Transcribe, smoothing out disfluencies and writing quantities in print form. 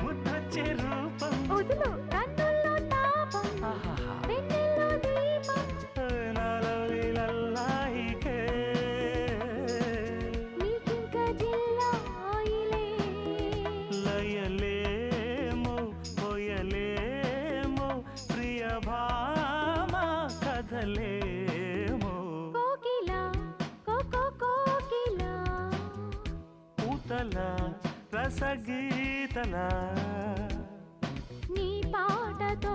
ముద్దొచ్చే రూపం వదులు కన్నుల్లో తాపం వెన్నెల్లో దీపం నాలో లల్లాయికే నీకింక జిల్లాయిలే లయలేమో పోయలేమో ప్రియ భామ కథలేమో కోకిలా కోకిలా పూతల రసగీతల నీ పాటతో